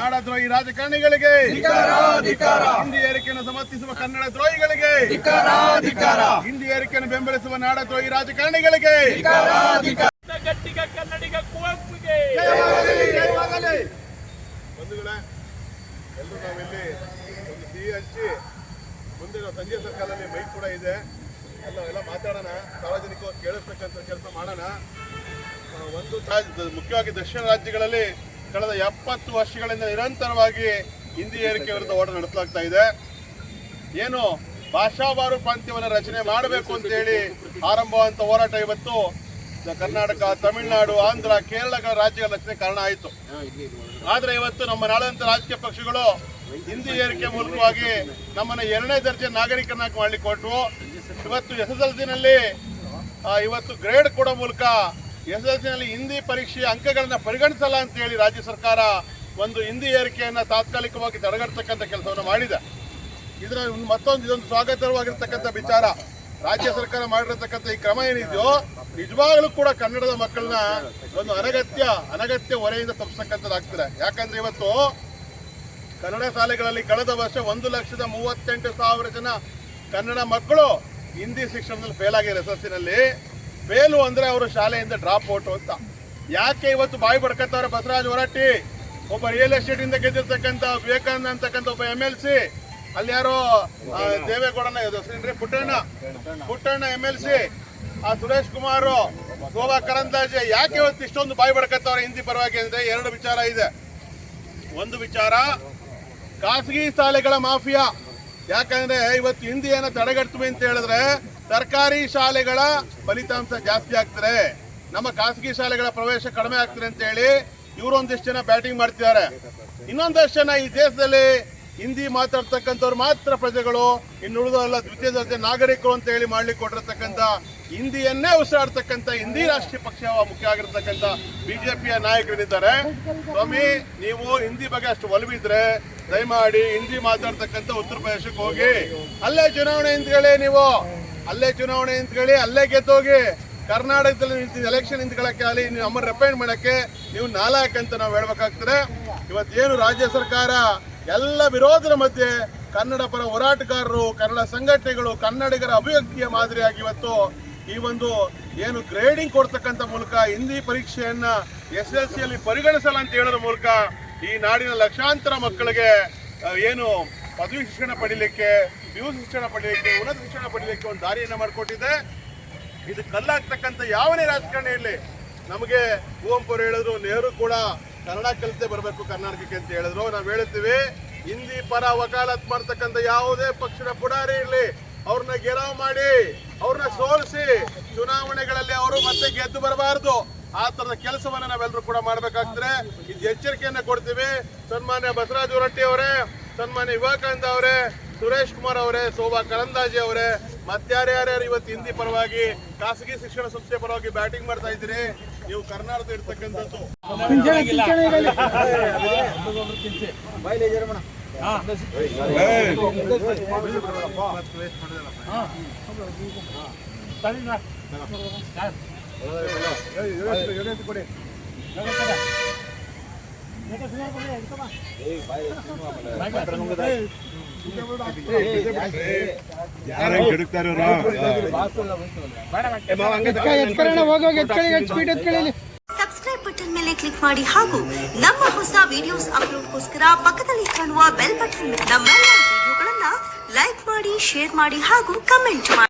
ನಾಡದ್ರೋಹಿ ರಾಜಕಾರಣಿಗಳಿಗೆ, ಹಿಂದಿ ಏರಿಕೆಯನ್ನು ಸಮರ್ಥಿಸುವ ಕನ್ನಡ ದ್ರೋಹಿಗಳಿಗೆ, ಹಿಂದಿ ಏರಿಕೆಯನ್ನು ಬೆಂಬಲಿಸುವ ನಾಡದ್ರೋಹಿ ರಾಜಕಾರಣಿಗಳಿಗೆ, ಗಟ್ಟಿಗ ಕನ್ನಡಿಗ ಕುವೆಂಪುಗೆ ಬಂಧುಗಳೇ, ಎಲ್ಲರೂ ನಾವಿಲ್ಲಿ ಒಂದು ಸಿಹಿ ಹಂಚಿ ಮುಂದೆ ಸಂಜೆ ಸರ್ಕಾರದಲ್ಲಿ ಮೈಕ್ ಕೂಡ ಇದೆ, ಎಲ್ಲ ಮಾತಾಡೋಣ, ಸಾರ್ವಜನಿಕವಾಗಿ ಕೇಳಿಸ್ತಕ್ಕಂಥ ಕೆಲಸ ಮಾಡೋಣ. ಒಂದು ಮುಖ್ಯವಾಗಿ ದಕ್ಷಿಣ ರಾಜ್ಯಗಳಲ್ಲಿ ಕಳೆದ 70 ವರ್ಷಗಳಿಂದ ನಿರಂತರವಾಗಿ ಹಿಂದಿ ಏರಿಕೆ ವಿರುದ್ಧ ಹೋರಾಟ ನಡೆಸಲಾಗ್ತಾ ಇದೆ. ಏನು ಭಾಷಾವಾರು ಪ್ರಾಂತ್ಯವನ್ನು ರಚನೆ ಮಾಡಬೇಕು ಅಂತ ಹೇಳಿ ಆರಂಭವಾದಂಥ ಹೋರಾಟ ಇವತ್ತು ಕರ್ನಾಟಕ, ತಮಿಳುನಾಡು, ಆಂಧ್ರ, ಕೇರಳ ರಾಜ್ಯಗಳ ರಚನೆ ಕಾರಣ ಆಯಿತು. ಆದರೆ ಇವತ್ತು ನಮ್ಮ ನಾಳಂತ ರಾಜಕೀಯ ಪಕ್ಷಗಳು ಹಿಂದಿ ಏರಿಕೆ ಮೂಲಕವಾಗಿ ನಮ್ಮನ್ನು 2ನೇ ದರ್ಜೆ ನಾಗರಿಕನಾಗಿ ಮಾಡ್ಲಿಕ್ಕೆ ಕೊಟ್ಟರು. ಇವತ್ತು SSLCನಲ್ಲಿ ಇವತ್ತು ಗ್ರೇಡ್ ಕೊಡೋ ಮೂಲಕ SSLCನಲ್ಲಿ ಹಿಂದಿ ಪರೀಕ್ಷೆಯ ಅಂಕಗಳನ್ನ ಪರಿಗಣಿಸಲ್ಲ ಅಂತ ಹೇಳಿ ರಾಜ್ಯ ಸರ್ಕಾರ ಒಂದು ಹಿಂದಿ ಏರಿಕೆಯನ್ನು ತಾತ್ಕಾಲಿಕವಾಗಿ ತಡೆಗಟ್ಟತಕ್ಕಂಥ ಕೆಲಸವನ್ನು ಮಾಡಿದೆ. ಇದೊಂದು ಸ್ವಾಗತವಾಗಿರ್ತಕ್ಕಂಥ ವಿಚಾರ. ರಾಜ್ಯ ಸರ್ಕಾರ ಮಾಡಿರತಕ್ಕಂಥ ಈ ಕ್ರಮ ಏನಿದೆಯೋ ನಿಜವಾಗ್ಲೂ ಕೂಡ ಕನ್ನಡದ ಮಕ್ಕಳನ್ನ ಒಂದು ಅನಗತ್ಯ ಹೊರೆಯಿಂದ ತಪ್ಪಿಸ್ತಕ್ಕಂಥದ್ದಾಗ್ತದೆ. ಯಾಕಂದ್ರೆ ಇವತ್ತು ಕನ್ನಡ ಶಾಲೆಗಳಲ್ಲಿ ಕಳೆದ ವರ್ಷ 1,38,000 ಜನ ಕನ್ನಡ ಮಕ್ಕಳು ಹಿಂದಿ ಶಿಕ್ಷಣದಲ್ಲಿ ಫೇಲ್ ಆಗಿದ್ದಾರೆ. SSLCನಲ್ಲಿ ಫೇಲು ಅಂದ್ರೆ ಅವರು ಶಾಲೆಯಿಂದ ಡ್ರಾಪ್ ಔಟ್ ಅಂತ. ಯಾಕೆ ಇವತ್ತು ಬಾಯಿ ಬಡ್ಕತ್ತವ್ರೆ ಬಸವರಾಜ ಹೊರಟ್ಟಿ, ಒಬ್ಬ ರಿಯಲ್ ಎಸ್ಟೇಟ್ ಇಂದ ಗೆದ್ದಿರ್ತಕ್ಕಂಥ ವಿವೇಕಾನಂದ ಅಂತಕ್ಕಂಥ ಒಬ್ಬ MLC, ಅಲ್ಲಿ ಯಾರೋ ದೇವೇಗೌಡನ ಪುಟ್ಟಣ್ಣ MLC, ಆ ಸುರೇಶ್ ಕುಮಾರ್, ಗೋವಾ ಕರಂದಾಜೆ, ಯಾಕೆ ಇವತ್ತು ಇಷ್ಟೊಂದು ಬಾಯಿ ಬಡ್ಕತ್ತವ್ರೆ ಹಿಂದಿ ಪರವಾಗಿ ಅಂದ್ರೆ 2 ವಿಚಾರ ಇದೆ. ಒಂದು ವಿಚಾರ ಖಾಸಗಿ ಶಾಲೆಗಳ ಮಾಫಿಯಾ. ಯಾಕಂದ್ರೆ ಇವತ್ತು ಹಿಂದಿಯನ್ನು ತಡೆಗಟ್ತೀವಿ ಅಂತ ಹೇಳಿದ್ರೆ ಸರ್ಕಾರಿ ಶಾಲೆಗಳ ಫಲಿತಾಂಶ ಜಾಸ್ತಿ ಆಗ್ತಾರೆ, ನಮ್ಮ ಖಾಸಗಿ ಶಾಲೆಗಳ ಪ್ರವೇಶ ಕಡಿಮೆ ಆಗ್ತಾರೆ ಅಂತ ಹೇಳಿ ಇವರು ಒಂದಿಷ್ಟು ಜನ ಬ್ಯಾಟಿಂಗ್ ಮಾಡ್ತಿದ್ದಾರೆ. ಇನ್ನೊಂದಷ್ಟು ಜನ ಈ ದೇಶದಲ್ಲಿ ಹಿಂದಿ ಮಾತಾಡ್ತಕ್ಕಂಥವ್ರು ಮಾತ್ರ ಪ್ರಜೆಗಳು, ಇನ್ನುಳಿದವರೆಲ್ಲ ದ್ವಿತೀಯ ದರ್ಜೆ ನಾಗರಿಕರು ಅಂತ ಹೇಳಿ ಮಾಡ್ಲಿಕ್ಕೆ ಕೊಟ್ಟಿರ್ತಕ್ಕಂಥ ಹಿಂದಿಯನ್ನೇ ಉಸಿರಾಡ್ತಕ್ಕಂಥ ಹಿಂದಿ ರಾಷ್ಟ್ರೀಯ ಪಕ್ಷ ಮುಖ್ಯ ಆಗಿರ್ತಕ್ಕಂಥ ಬಿಜೆಪಿಯ ನಾಯಕರಿದ್ದಾರೆ. ಸ್ವಾಮಿ, ನೀವು ಹಿಂದಿ ಬಗ್ಗೆ ಅಷ್ಟು ಒಲವಿದ್ರೆ ದಯಮಾಡಿ ಹಿಂದಿ ಮಾತಾಡ್ತಕ್ಕಂಥ ಉತ್ತರ ಪ್ರದೇಶಕ್ಕೆ ಹೋಗಿ, ಅಲ್ಲೇ ಚುನಾವಣೆ ನಿಂತ್ಕೊಳ್ಳಿ, ನೀವು ಅಲ್ಲೇ ಚುನಾವಣೆ ನಿಂತ್ಕೊಳ್ಳಿ, ಅಲ್ಲೇ ಗೆದ್ದೋಗಿ. ಕರ್ನಾಟಕದಲ್ಲಿ ಎಲೆಕ್ಷನ್ ನಿಂತ್ಕೊಳ್ಳಕ್ಕೆ ಆಗಲಿ, ನಮ್ಮನ್ನು ರೆಪೆಂಡ್ ಮಾಡಕ್ಕೆ ನೀವು ನಾಲಾಯಕ್ ಅಂತ ನಾವು ಹೇಳ್ಬೇಕಾಗ್ತದೆ. ಇವತ್ತೇನು ರಾಜ್ಯ ಸರ್ಕಾರ ಎಲ್ಲ ವಿರೋಧದ ಮಧ್ಯೆ ಕನ್ನಡ ಪರ ಹೋರಾಟಗಾರರು, ಕನ್ನಡ ಸಂಘಟನೆಗಳು, ಕನ್ನಡಿಗರ ಅಭಿವ್ಯಕ್ತಿಯ ಮಾದರಿಯಾಗಿ ಇವತ್ತು ಈ ಒಂದು ಏನು ಗ್ರೇಡಿಂಗ್ ಕೊಡ್ತಕ್ಕಂಥ ಮೂಲಕ ಹಿಂದಿ ಪರೀಕ್ಷೆಯನ್ನ SSLCಯಲ್ಲಿ ಪರಿಗಣಿಸಲ್ಲ ಅಂತ ಹೇಳೋದ್ರ ಮೂಲಕ ಈ ನಾಡಿನ ಲಕ್ಷಾಂತರ ಮಕ್ಕಳಿಗೆ ಏನು ಪದವಿ ಶಿಕ್ಷಣ ಪಡೀಲಿಕ್ಕೆ, PU ಶಿಕ್ಷಣ ಪಡೀಲಿಕ್ಕೆ, ಉನ್ನತ ಶಿಕ್ಷಣ ಪಡೀಲಿಕ್ಕೆ ಒಂದು ದಾರಿಯನ್ನ ಮಾಡಿಕೊಟ್ಟಿದೆ. ಇದು ಕಲ್ಲಾಗ್ತಕ್ಕಂಥ ಯಾವನೇ ರಾಜಕಾರಣಿ ಇರಲಿ, ನಮಗೆ ಕುವೆಂಪು ಅವರು ಹೇಳಿದ್ರು, ನೆಹರು ಕೂಡ ಕನ್ನಡ ಕಲಿತೇ ಬರಬೇಕು ಕರ್ನಾಟಕಕ್ಕೆ ಅಂತ ಹೇಳಿದ್ರು. ನಾವು ಹೇಳ್ತೀವಿ, ಹಿಂದಿ ಪರ ವಕಾಲತ್ ಮಾಡ್ತಕ್ಕಂಥ ಯಾವುದೇ ಪಕ್ಷದ ಪುಡಾರಿ ಇರಲಿ, ಅವ್ರನ್ನ ಗೆರಾವ್ ಮಾಡಿ, ಅವ್ರನ್ನ ಸೋಲಿಸಿ ಚುನಾವಣೆಗಳಲ್ಲಿ ಅವರು ಮತ್ತೆ ಗೆದ್ದು ಬರಬಾರದು. ಆ ತರದ ಕೆಲಸವನ್ನ ನಾವೆಲ್ಲರೂ ಕೂಡ ಮಾಡ್ಬೇಕಾಗ್ತದೆ. ಇದು ಎಚ್ಚರಿಕೆಯನ್ನ ಕೊಡ್ತೀವಿ. ಸನ್ಮಾನ್ಯ ಬಸವರಾಜ ಹೊರಟ್ಟಿ ಅವರೇ, ಸನ್ಮಾನ್ಯ ವಿವೇಕಾನಂದ ಅವರೇ, ಸುರೇಶ್ ಕುಮಾರ್ ಅವರೇ, ಶೋಭಾ ಕರಂದಾಜೆ ಅವರೇ, ಮತ್ತಾರ್ಯಾರ್ಯಾರು ಇವತ್ತು ಹಿಂದಿ ಪರವಾಗಿ ಖಾಸಗಿ ಶಿಕ್ಷಣ ಸಂಸ್ಥೆ ಪರವಾಗಿ ಬ್ಯಾಟಿಂಗ್ ಮಾಡ್ತಾ ಇದ್ದೀರಿ, ನೀವು ಕರ್ನಾಟಕದ ಇರ್ತಕ್ಕಂಥದ್ದು ಸಬ್ಸ್ಕ್ರೈಬ್ ಬಟನ್ ಮೇಲೆ ಕ್ಲಿಕ್ ಮಾಡಿ ಹಾಗೂ ನಮ್ಮ ಹೊಸ ವಿಡಿಯೋಸ್ ಅಪ್ಲೋಡ್ಗೋಸ್ಕರ ಪಕ್ಕದಲ್ಲಿ ಕಾಣುವ ಬೆಲ್ ಬಟನ್ ನಮ್ಮೆಲ್ಲ ವಿಡಿಯೋಗಳನ್ನ ಲೈಕ್ ಮಾಡಿ, ಶೇರ್ ಮಾಡಿ ಹಾಗೂ ಕಮೆಂಟ್ ಮಾಡಿ.